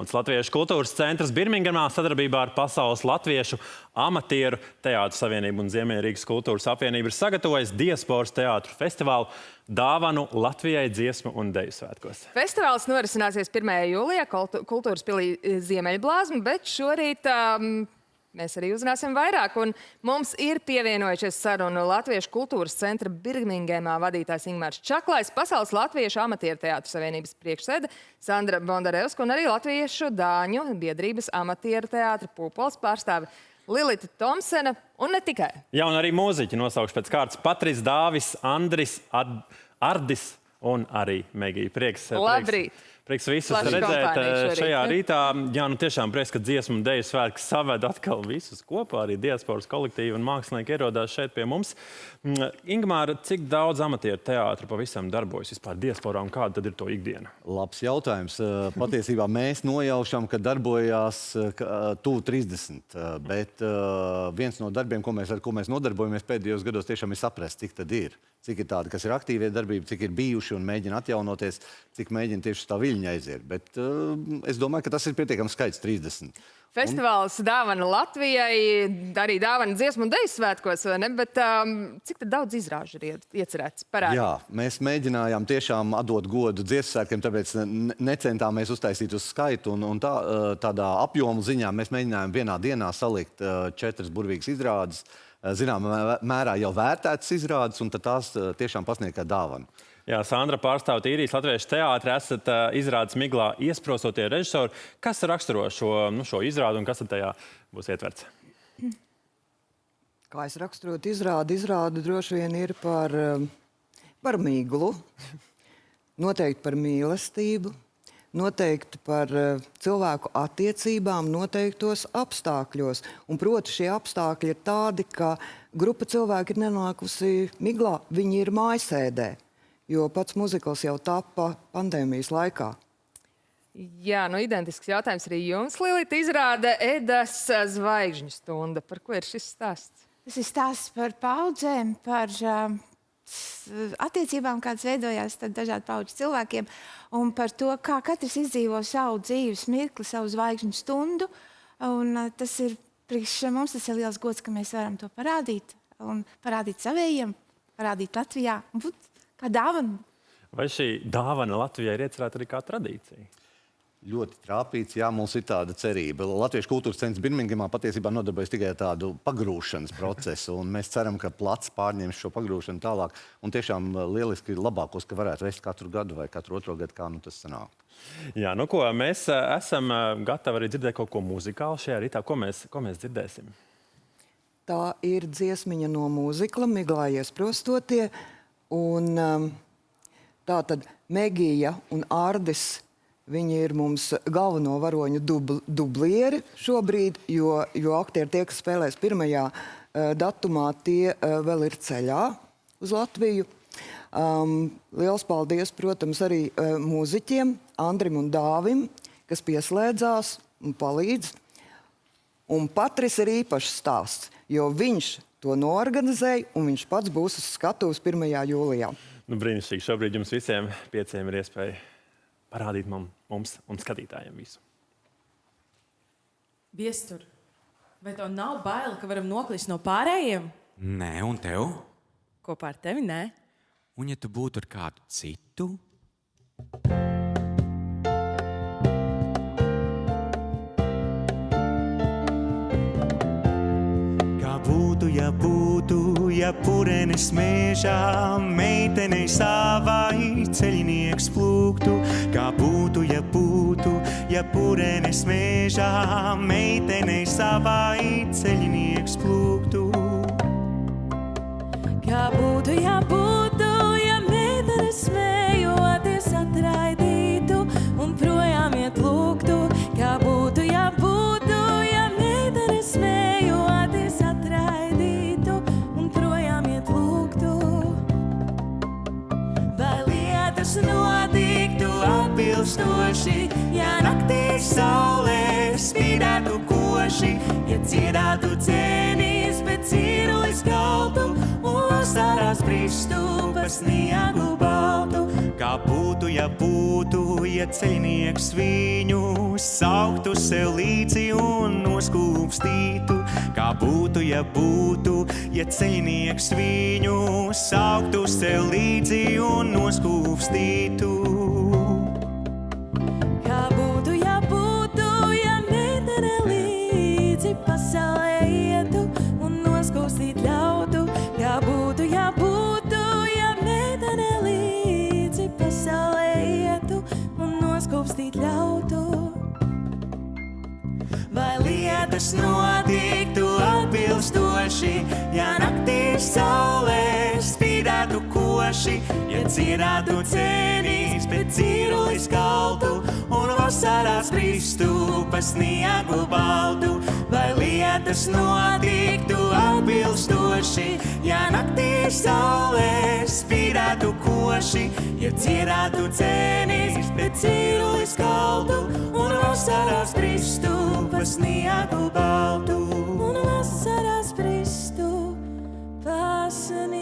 jauns Latviešu kultūras centrs Birmingemā sadarbībā ar Pasaules Latviešu amatieru teātru savienību un Ziemeļrīgas kultūras apvienību ir sagatavojis diasporas teātru festivālu Dāvanu Latvijai dziesmu un deju svētkos. Festivāls norisināsies 1. jūlijā Kultūras pilī Ziemeļblāzma, bet šorīt mēs arī uzzināsim vairāk. Un mums ir pievienojušies sarunu Latviešu kultūras centra Birmingemā vadītājs Ingmārs Čaklais, Pasaules Latviešu amatieru teātru savienības priekšsēde Sandra Bondarevska un arī Latviešu dāņu biedrības amatieru teātra Pūpoles pārstāve Lilita Tomsena un ne tikai. Jā, un arī mūziķi nosaukšu pēc kārtas Patris Dāvis, Andris Ardis un arī Megija. Labrīt! Prieks visus redzēt šajā rītā. Jā, nu tiešām prieks, ka dziesmu un deju svētki saved atkal visus kopā. Arī diasporas kolektīvi un mākslinieki ierodās šeit pie mums. Ingmāra, cik daudz amatieru teātru pavisam darbojas vispār diasporā un kāda tad ir to ikdiena? Labs jautājums. Patiesībā mēs nojaušam, ka darbojās tuvu 30, bet viens no darbiem, ar ko mēs nodarbojamies pēdējos gados, tiešām ir saprast, cik tad ir. Cik ir tādi, kas ir aktīvie darbība, cik ir bijuši un mēģina atjaunoties, cik mēģina tieši tā viļņa aiziet. Bet es domāju, ka tas ir pietiekams skaits 30. Festivāls Dāvana Latvijai, arī dāvana dziesmu un deju svētkos, vai ne? Bet cik tad daudz izrāžu ir iecerēts parādīt? Jā, mēs mēģinājām tiešām atdot godu dziesmu svētkiem, tāpēc necentāmies uztaisīt uz skaitu. Un tādā apjomu ziņā mēs mēģinājām vienā dienā salikt 4 burvīgas izrādes. Zināmā mērā jau vērtētas izrādes, un tad tās tiešām pasniegt kā dāvanu. Jā, Sandra pārstāv Īrijas Latviešu teātri, esat izrādes miglā iesprostotie režisori. Kas raksturo šo izrādi un kas tad tajā būs ietverts? Kā es raksturotu izrādi? Izrāde droši vien ir par miglu, noteikti par mīlestību, noteikti par cilvēku attiecībām noteiktos apstākļos. Un, proti, šie apstākļi ir tādi, ka grupa cilvēki ir nenākusi miglā, viņi ir mājasēdē, jo pats muzikls jau tapa pandēmijas laikā. Jā, nu identisks jautājums arī jums, Lilita. Izrāde Edas zvaigžņu stunda. Par ko ir šis stāsts? Tas ir stāsts par paudzēm, par attiecībām, kādas veidojās dažādu paudžu cilvēkiem, un par to, kā katrs izdzīvo savu dzīves mirkli, savu zvaigžņu stundu. Un tas ir priekš mums tas ir liels gods, ka mēs varam to parādīt, un parādīt savējiem, parādīt Latvijā, un būt kā dāvana. Vai šī dāvana Latvijai ir iecerēta arī kā tradīcija? Ļoti trāpīts, jā, mums ir tāda cerība. Latviešu kultūras centrs Birmingemā patiesībā nodarbojas tikai tādu pagrūšanas procesu, un mēs ceram, ka plats pārņems šo pagrūšanu tālāk. Un tiešām lieliski labākos, ka varētu vest katru gadu vai katru otro gadu, kā nu tas sanāk. Jā, nu ko, mēs esam gatavi arī dzirdēt kaut ko muzikālu šajā rītā. Ko mēs dzirdēsim? Tā ir dziesmiņa no mūzikla Miglā iesprostotie, un tā tad Megija un Ardis. Viņi ir mums galveno varoņu dublieri šobrīd, jo aktieri tie, kas spēlēs 1. datumā, tie vēl ir ceļā uz Latviju. Liels paldies, protams, arī mūziķiem, Andrim un Dāvim, kas pieslēdzās un palīdz. Un Patris ir īpašs stāsts, jo viņš to noorganizēja un viņš pats būs uz skatuves 1. jūlijā. Nu, brīnišķīgi. Šobrīd jums visiem 5 ir iespēja parādīt mums un skatītājiem visu. Viestur, vai tev nav bail, ka varam noklist no pārējiem? Nē, un tev? Kopā ar tevi, nē. Un ja tu būtu ar kādu citu? Kā būtu, ja purenes mežā meitenei savai ceļinieks plūktu. Kā būtu, ja purenes mežā meitenei savai ceļinieks plūktu. Kā būtu, ja meitenes smejoties atraidītu un projām iet lūgtu. Kā būtu, ja meitenes smejoties atraidītu un projām iet lūgtu. Vai lietas notiktu atbilstoši, ja naktī saulē spīdētu koši, ja dziedātu dzēnīs, bet cirulis kaltu un vasarās bristu pa sniegu baltu. Kā būtu, ja ceļnieks viņu sauktu sev līdzi un noskūpstītu. Kā būtu, ja ceļnieks viņu sauktu sev līdzi un noskūpstītu. Kā būtu, ja meitene līdzi pasaulē ietu un noskūpstīt ļautu. Kā būtu, ja meitene līdzi pasaulē ietu un noskūpstīt ļautu. Vai lietas notiktu atbilstoši, ja naktī saulē spīdētu koši, ja dziedātu dzenīs, bet dzīrulis kaltu un vasarās bristu pa sniegu baltu. Vai lietas notiktu atbilstoši, ja naktī saulē spīdētu koši, ja dziedātu dzenīs, bet dzīrulis kaltu un vasarās bristu pa sniegu baltu. Un vasarās bristu pa sniegu